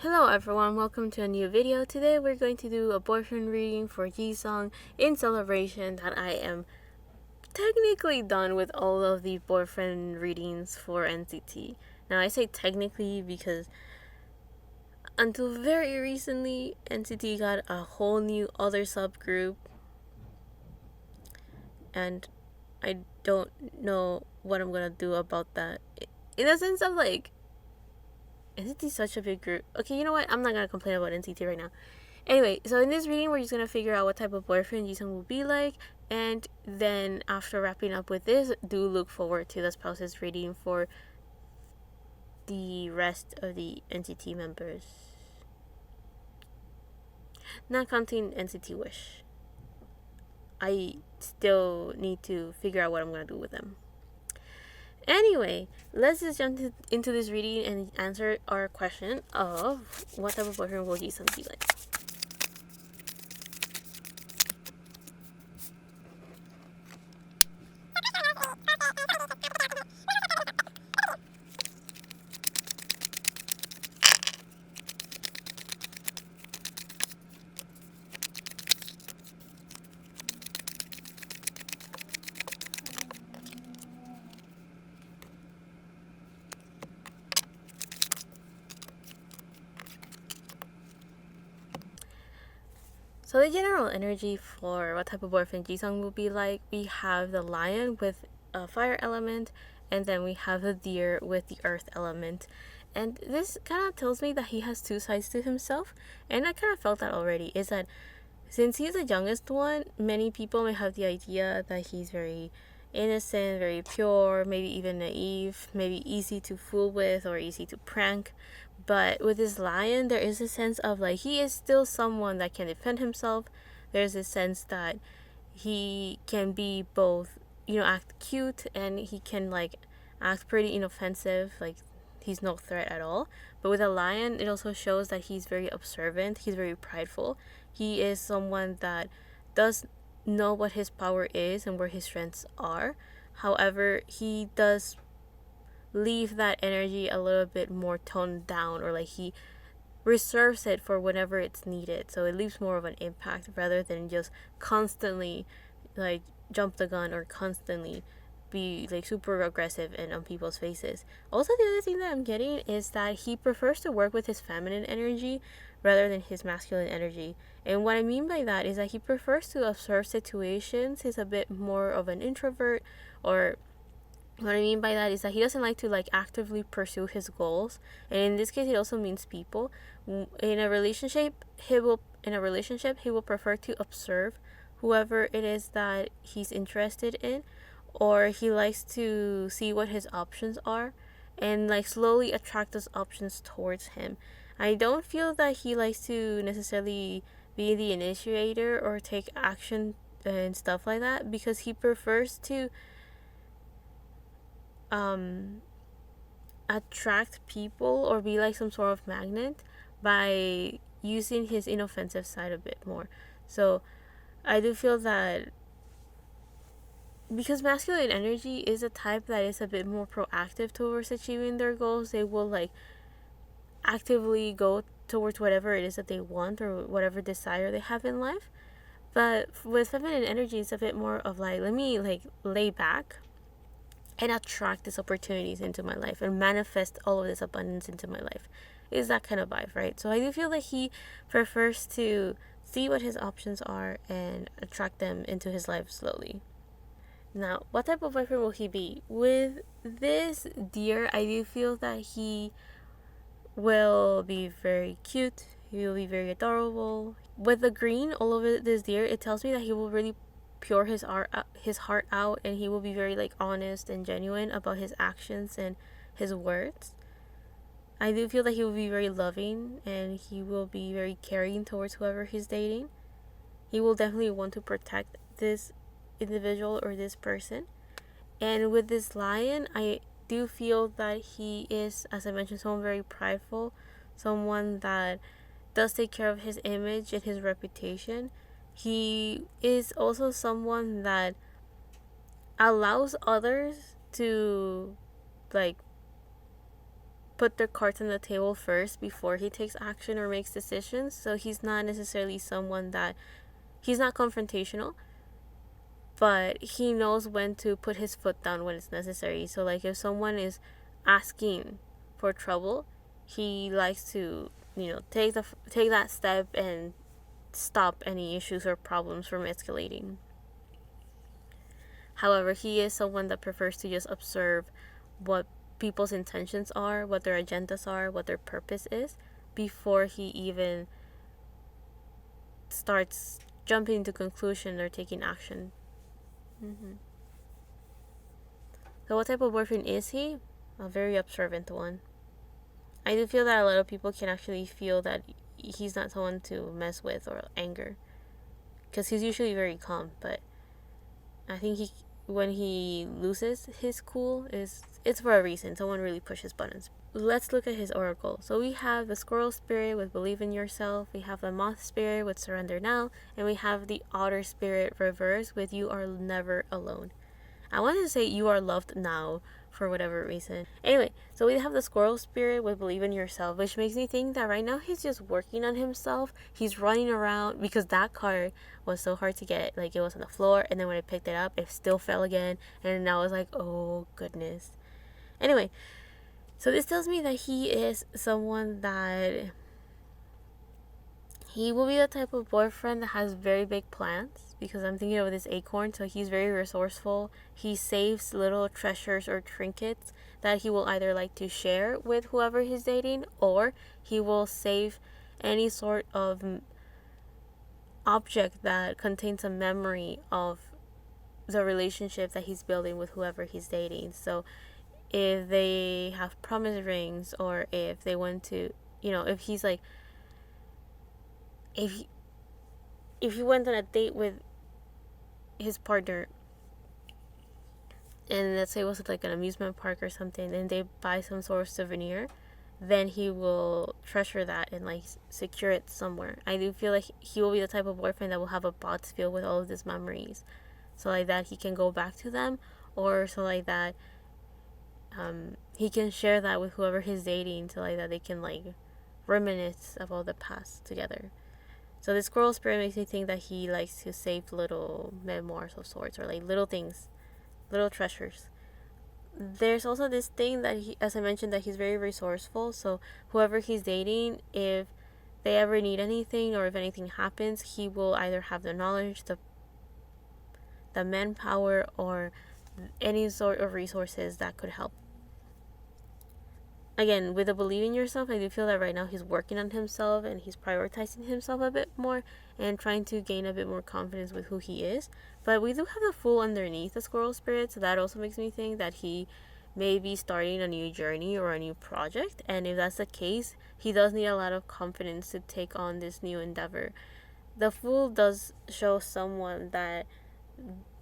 Hello everyone, welcome to a new video. Today we're going to do a boyfriend reading for Jisung in celebration that I am technically done with all of the boyfriend readings for NCT. Now I say technically because until very recently NCT got a whole new other subgroup and I don't know what I'm gonna do about that. In the sense of like NCT is such a big group. Okay, you know what? I'm not gonna complain about NCT right now. Anyway, so in this reading, we're just gonna figure out what type of boyfriend Jisung will be like, and then after wrapping up with this, do look forward to the spouses reading for the rest of the NCT members. Not counting NCT Wish. I still need to figure out what I'm gonna do with them. Anyway, let's just jump into this reading and answer our question of what type of boyfriend will Jisung be like. So the general energy for what type of boyfriend Jisung will be like, we have the lion with a fire element, and then we have the deer with the earth element. And this kind of tells me that he has two sides to himself, and I kind of felt that already, is that since he's the youngest one, many people may have the idea that he's very innocent, very pure, maybe even naive, maybe easy to fool with or easy to prank. But with this lion, there is a sense of like he is still someone that can defend himself. There's a sense that he can be both, act cute and he can like act pretty inoffensive, like he's no threat at all. But with a lion, it also shows that he's very observant, he's very prideful. He is someone that does know what his power is and where his strengths are. However, he does leave that energy a little bit more toned down, or like he reserves it for whenever it's needed, so it leaves more of an impact rather than just constantly like jump the gun or constantly be like super aggressive and on people's faces. Also, the other thing that I'm getting is that he prefers to work with his feminine energy rather than his masculine energy. And what I mean by that is that he prefers to observe situations. He's a bit more of an introvert, or what I mean by that is that he doesn't like to like actively pursue his goals, and in this case, it also means people. In a relationship, he will prefer to observe whoever it is that he's interested in, or he likes to see what his options are, and like slowly attract those options towards him. I don't feel that he likes to necessarily be the initiator or take action and stuff like that, because he prefers to attract people or be like some sort of magnet by using his inoffensive side a bit more. So I do feel that because masculine energy is a type that is a bit more proactive towards achieving their goals, they will like actively go towards whatever it is that they want or whatever desire they have in life. But with feminine energy, it's a bit more of like, let me like lay back and attract these opportunities into my life and manifest all of this abundance into my life. Is that kind of vibe, right? So I do feel like he prefers to see what his options are and attract them into his life slowly. Now, what type of boyfriend will he be? With this deer, I do feel that he will be very cute. He will be very adorable. With the green all over this deer, it tells me that he will really pour his heart out, and he will be very like honest and genuine about his actions and his words. I do feel that he will be very loving, and he will be very caring towards whoever he's dating. He will definitely want to protect this individual or this person. And with this lion, I do feel that he is, as I mentioned, someone very prideful, someone that does take care of his image and his reputation. He is also someone that allows others to like put their cards on the table first before he takes action or makes decisions. So he's not necessarily someone that, he's not confrontational, but he knows when to put his foot down when it's necessary. So like if someone is asking for trouble, he likes to, take that step and stop any issues or problems from escalating. However, he is someone that prefers to just observe what people's intentions are, what their agendas are, what their purpose is, before he even starts jumping to conclusion or taking action. So what type of boyfriend is he? A very observant one. I do feel that a lot of people can actually feel that he's not someone to mess with or anger, because he's usually very calm, but I think when he loses his cool, it's for a reason. Someone really pushes buttons. Let's look at his oracle. So we have the squirrel spirit with believe in yourself, we have the moth spirit with surrender now, and we have the otter spirit reverse with you are never alone. I wanted to say you are loved now for whatever reason. Anyway, so we have the squirrel spirit with believe in yourself, which makes me think that right now he's just working on himself. He's running around because that card was so hard to get. Like, it was on the floor, and then when I picked it up, it still fell again, and now I was like, oh goodness. Anyway, so this tells me that he is someone that he will be the type of boyfriend that has very big plans, because I'm thinking of this acorn. So he's very resourceful. He saves little treasures or trinkets that he will either like to share with whoever he's dating, or he will save any sort of object that contains a memory of the relationship that he's building with whoever he's dating. So if they have promise rings, or if they went to, if he's like, if he went on a date with his partner, and let's say it was like an amusement park or something, and they buy some sort of souvenir, then he will treasure that and like secure it somewhere. I do feel like he will be the type of boyfriend that will have a box filled with all of these memories, so like that he can go back to them, or so like that he can share that with whoever he's dating, so like that they can like reminisce about the past together. So this squirrel spirit makes me think that he likes to save little memoirs of sorts, or like little things, little treasures. There's also this thing that he, as I mentioned, that he's very resourceful. So whoever he's dating, if they ever need anything or if anything happens, he will either have the knowledge, the manpower, or any sort of resources that could help. Again, with the believe in yourself, I do feel that right now he's working on himself and he's prioritizing himself a bit more and trying to gain a bit more confidence with who he is. But we do have the Fool underneath the squirrel spirit, so that also makes me think that he may be starting a new journey or a new project. And if that's the case, he does need a lot of confidence to take on this new endeavor. The Fool does show someone that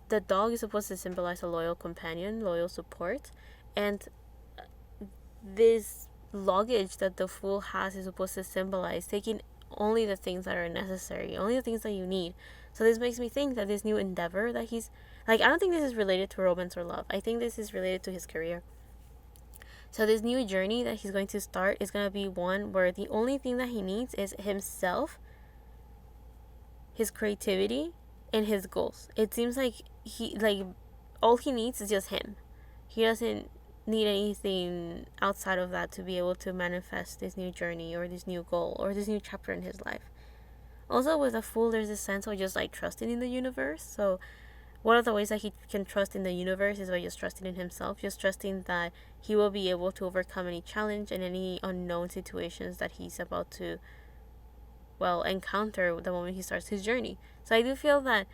the dog is supposed to symbolize a loyal companion, loyal support, and this luggage that the Fool has is supposed to symbolize taking only the things that are necessary, only the things that you need. So this makes me think that this new endeavor that he's like, I don't think this is related to romance or love. I think this is related to his career. So this new journey that he's going to start is going to be one where the only thing that he needs is himself, his creativity, and his goals. It seems like all he needs is just him. He doesn't need anything outside of that to be able to manifest this new journey or this new goal or this new chapter in his life. Also, with a Fool, there's this sense of just like trusting in the universe. So one of the ways that he can trust in the universe is by just trusting in himself, just trusting that he will be able to overcome any challenge and any unknown situations that he's about to, encounter the moment he starts his journey. So I do feel that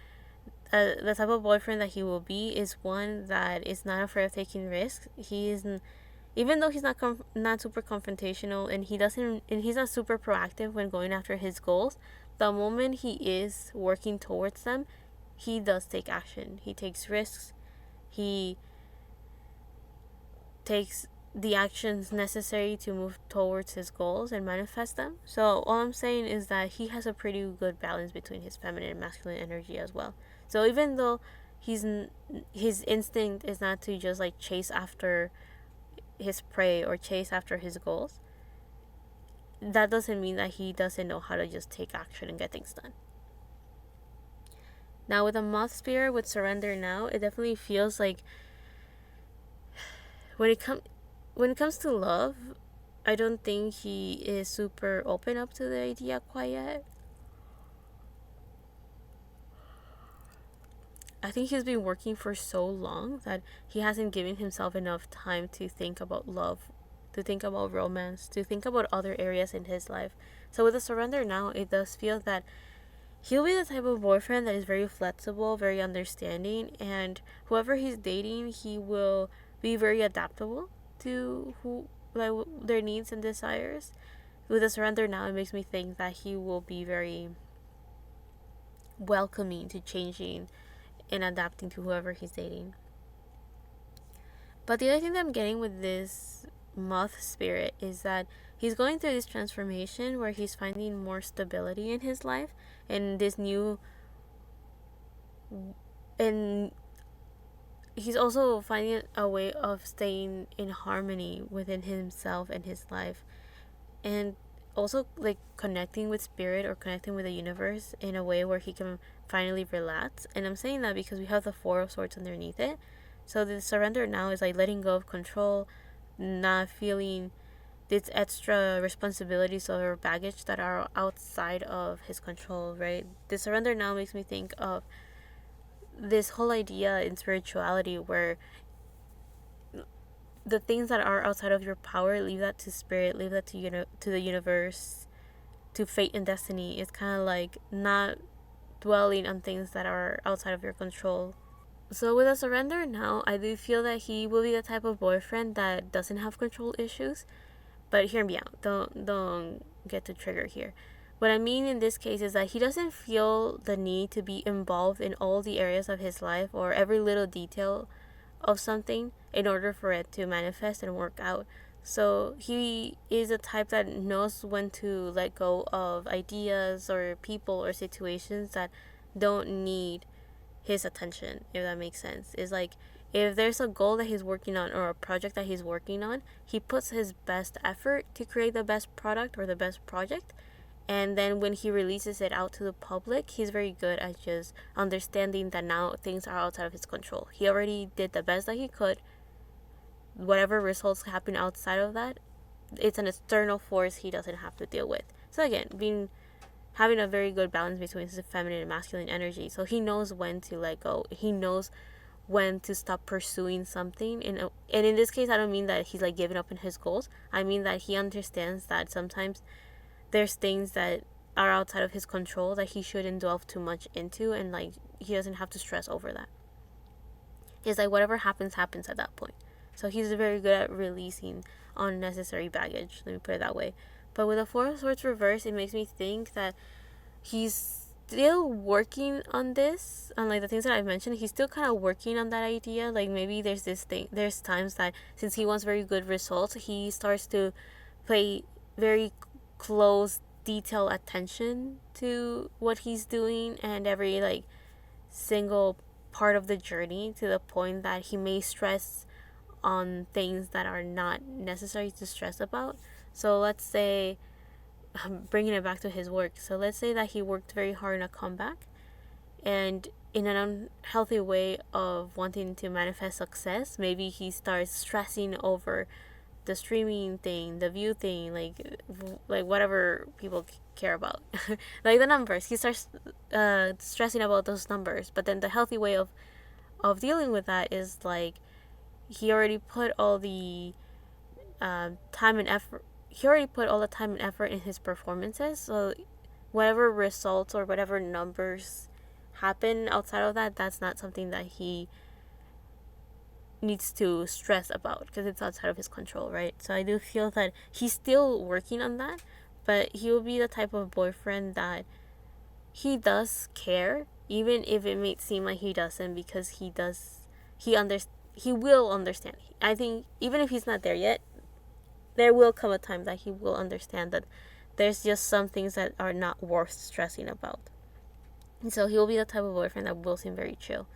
the type of boyfriend that he will be is one that is not afraid of taking risks. He isn't, even though he's not super confrontational, and he's not super proactive when going after his goals. The moment he is working towards them, he does take action. He takes risks. He takes the actions necessary to move towards his goals and manifest them. So all I'm saying is that he has a pretty good balance between his feminine and masculine energy as well. So even though his instinct is not to just like chase after his prey or chase after his goals, that doesn't mean that he doesn't know how to just take action and get things done. Now with the moth spirit, with surrender now, it definitely feels like when it comes to love, I don't think he is super open up to the idea quite yet. I think he's been working for so long that he hasn't given himself enough time to think about love, to think about romance, to think about other areas in his life. So with the surrender now, it does feel that he'll be the type of boyfriend that is very flexible, very understanding, and whoever he's dating, he will be very adaptable to their needs and desires. With the surrender now, it makes me think that he will be very welcoming to changing and adapting to whoever he's dating. But the other thing that I'm getting with this moth spirit is that he's going through this transformation where he's finding more stability in his life and this new, and he's also finding a way of staying in harmony within himself and his life, and also like connecting with spirit or connecting with the universe in a way where he can finally relax. And I'm saying that because we have the Four of Swords underneath it. So the surrender now is like letting go of control, not feeling these extra responsibilities or baggage that are outside of his control, right? The surrender now makes me think of this whole idea in spirituality where the things that are outside of your power, leave that to spirit, leave that to to the universe, to fate and destiny. It's kind of like not dwelling on things that are outside of your control. So with a surrender now, I do feel that he will be the type of boyfriend that doesn't have control issues. But hear me out. Don't get too triggered here. What I mean in this case is that he doesn't feel the need to be involved in all the areas of his life or every little detail of something in order for it to manifest and work out. So he is a type that knows when to let go of ideas or people or situations that don't need his attention, if that makes sense. It's like if there's a goal that he's working on or a project that he's working on, he puts his best effort to create the best product or the best project. And then when he releases it out to the public, he's very good at just understanding that now things are outside of his control. He already did the best that he could. Whatever results happen outside of that, it's an external force he doesn't have to deal with. So again, having a very good balance between his feminine and masculine energy. So he knows when to let go. He knows when to stop pursuing something. And in this case, I don't mean that he's like giving up on his goals. I mean that he understands that sometimes there's things that are outside of his control that he shouldn't delve too much into, and like he doesn't have to stress over that. It's like whatever happens at that point. So he's very good at releasing unnecessary baggage, let me put it that way. But with the Four of Swords reverse, it makes me think that he's still working on this, on like the things that I mentioned. He's still kind of working on that idea. Like maybe there's times that since he wants very good results, he starts to pay very close detail attention to what he's doing and every like single part of the journey, to the point that he may stress on things that are not necessary to stress about. So let's say, I'm bringing it back to his work. So let's say that he worked very hard in a comeback, and in an unhealthy way of wanting to manifest success, maybe he starts stressing over the streaming thing, the view thing, like whatever people care about, like the numbers. He starts stressing about those numbers. But then the healthy way of dealing with that is like he already put all the time and effort. He already put all the time and effort in his performances. So whatever results or whatever numbers happen outside of that, that's not something that he needs to stress about because it's outside of his control, right? So I do feel that he's still working on that, but he will be the type of boyfriend that he does care, even if it may seem like he doesn't, because he will understand. I think even if he's not there yet, there will come a time that he will understand that there's just some things that are not worth stressing about. And so he will be the type of boyfriend that will seem very chill.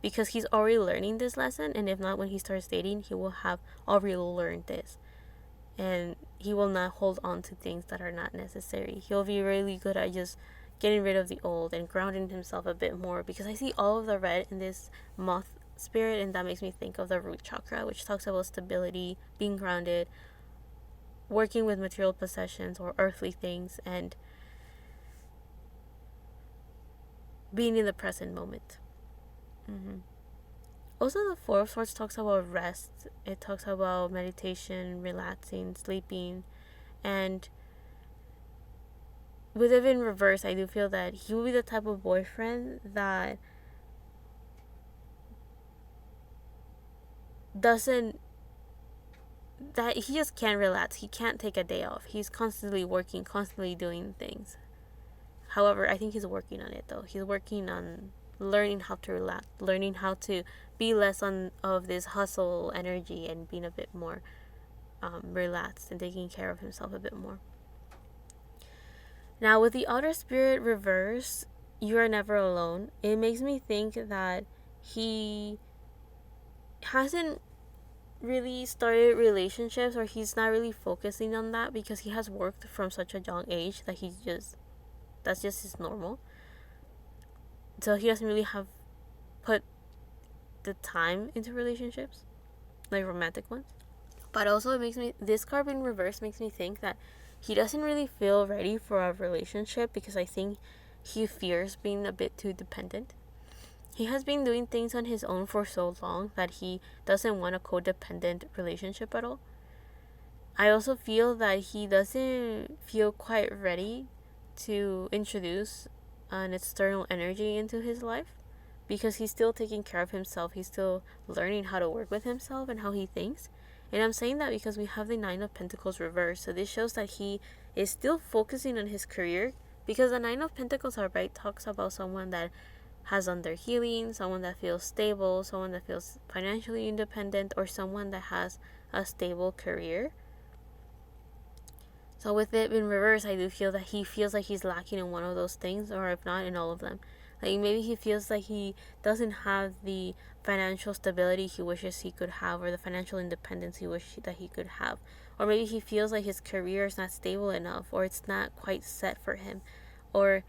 because he's already learning this lesson, and if not, when he starts dating, he will have already learned this, and he will not hold on to things that are not necessary. He'll be really good at just getting rid of the old and grounding himself a bit more, because I see all of the red in this moth spirit, and that makes me think of the root chakra, which talks about stability, being grounded, working with material possessions or earthly things, and being in the present moment. Also, the Four of Swords talks about rest. It talks about meditation, relaxing, sleeping, and with it in reverse, I do feel that he will be the type of boyfriend that doesn't, that he just can't relax. He can't take a day off. He's constantly working, constantly doing things. However, I think he's working on it though. He's working on learning how to relax, learning how to be less of this hustle energy and being a bit more relaxed and taking care of himself a bit more. Now, with the outer spirit reverse, you are never alone. It makes me think that he hasn't really started relationships, or he's not really focusing on that because he has worked from such a young age that that's just his normal. So he doesn't really have put the time into relationships, like romantic ones. But also this card in reverse makes me think that he doesn't really feel ready for a relationship, because I think he fears being a bit too dependent. He has been doing things on his own for so long that he doesn't want a codependent relationship at all. I also feel that he doesn't feel quite ready to introduce an external energy into his life, because he's still taking care of himself. He's still learning how to work with himself and how he thinks. And I'm saying that because we have the Nine of Pentacles reversed. So this shows that he is still focusing on his career, because the Nine of Pentacles talks about someone that has done their healing, someone that feels stable, someone that feels financially independent, or someone that has a stable career. So with it in reverse, I do feel that he feels like he's lacking in one of those things, or if not, in all of them. Like maybe he feels like he doesn't have the financial stability he wishes he could have, or the financial independence he wishes that he could have. Or maybe he feels like his career is not stable enough, or it's not quite set for him. Or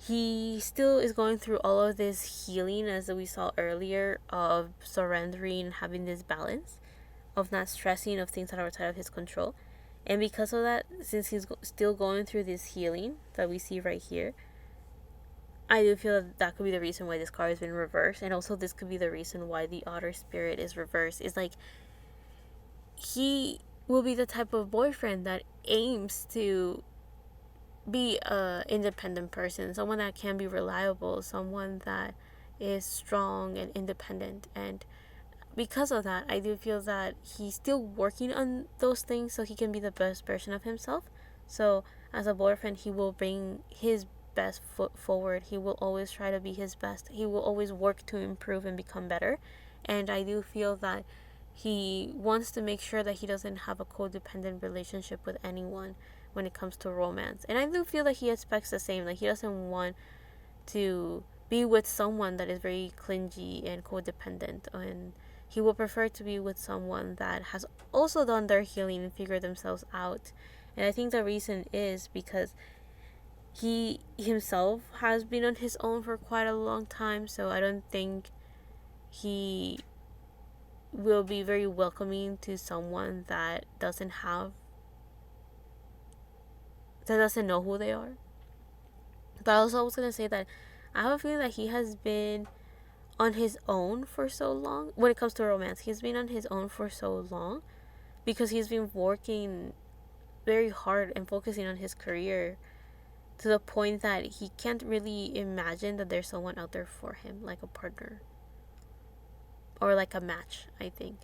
he still is going through all of this healing, as we saw earlier, of surrendering and having this balance, of not stressing of things that are outside of his control. And because of that, since he's still going through this healing that we see right here, I do feel that could be the reason why this card has been reversed. And also this could be the reason why the outer spirit is reversed. It's like he will be the type of boyfriend that aims to be a independent person, someone that can be reliable, someone that is strong and independent. And because of that, I do feel that he's still working on those things so he can be the best version of himself. So as a boyfriend, he will bring his best foot forward. He will always try to be his best. He will always work to improve and become better. And I do feel that he wants to make sure that he doesn't have a codependent relationship with anyone when it comes to romance. And I do feel that he expects the same. Like he doesn't want to be with someone that is very clingy and codependent, and he will prefer to be with someone that has also done their healing and figured themselves out. And I think the reason is because he himself has been on his own for quite a long time, so I don't think he will be very welcoming to someone that doesn't know who they are. But also I was going to say that I have a feeling that he has been on his own for so long. When it comes to romance, he's been on his own for so long because he's been working very hard and focusing on his career, to the point that he can't really imagine that there's someone out there for him, like a partner or like a match, I think.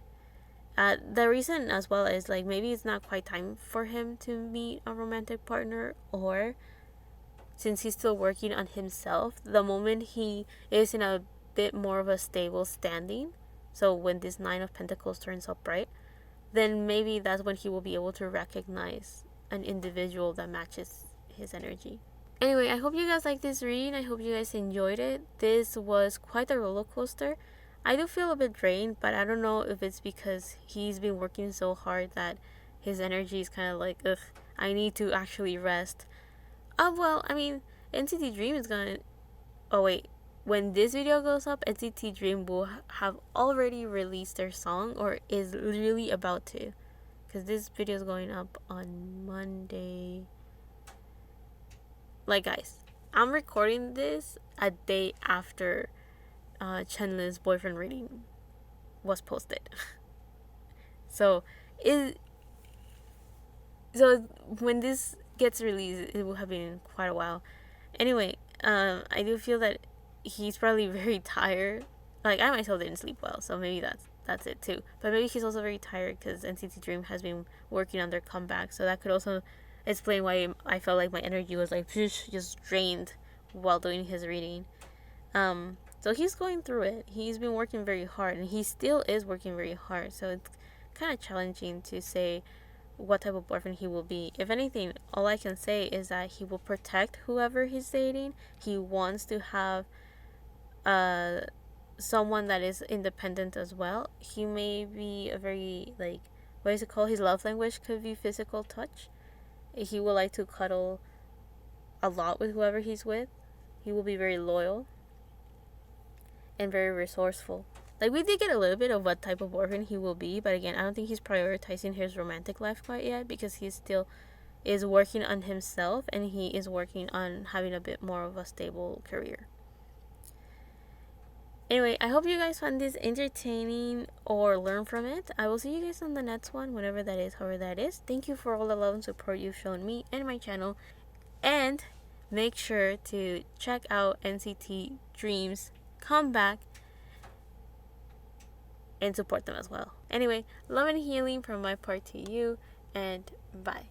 The reason as well is like maybe it's not quite time for him to meet a romantic partner, or since he's still working on himself, the moment he is in a bit more of a stable standing, so when this Nine of Pentacles turns up, right, then maybe that's when he will be able to recognize an individual that matches his energy. Anyway, I hope you guys like this reading. I hope you guys enjoyed it. This was quite a roller coaster. I do feel a bit drained, but I don't know if it's because he's been working so hard that his energy is kind of like, ugh, I need to actually rest. Well, I mean, NCT Dream is gonna. Oh, wait. When this video goes up, NCT Dream will have already released their song or is literally about to. Because this video is going up on Monday. Like, guys, I'm recording this a day after Chenlin's boyfriend reading was posted. so, it so when this gets released, it will have been quite a while. Anyway, I do feel that he's probably very tired. Like, I myself didn't sleep well, so maybe that's it too. But maybe he's also very tired because NCT Dream has been working on their comeback, so that could also explain why I felt like my energy was like just drained while doing his reading. So he's going through it. He's been working very hard, and he still is working very hard. So it's kind of challenging to say what type of boyfriend he will be. If anything, all I can say is that he will protect whoever he's dating. He wants to have someone that is independent as well. He may be a very, like, what is it called? His love language could be physical touch. He will like to cuddle a lot with whoever he's with. He will be very loyal and very resourceful. Like, we did get a little bit of what type of boyfriend he will be, but again, I don't think he's prioritizing his romantic life quite yet because he still is working on himself and he is working on having a bit more of a stable career. Anyway, I hope you guys find this entertaining or learn from it. I will see you guys on the next one, whenever that is, however that is. Thank you for all the love and support you've shown me and my channel. And make sure to check out NCT Dream's comeback and support them as well. Anyway, love and healing from my part to you, and bye.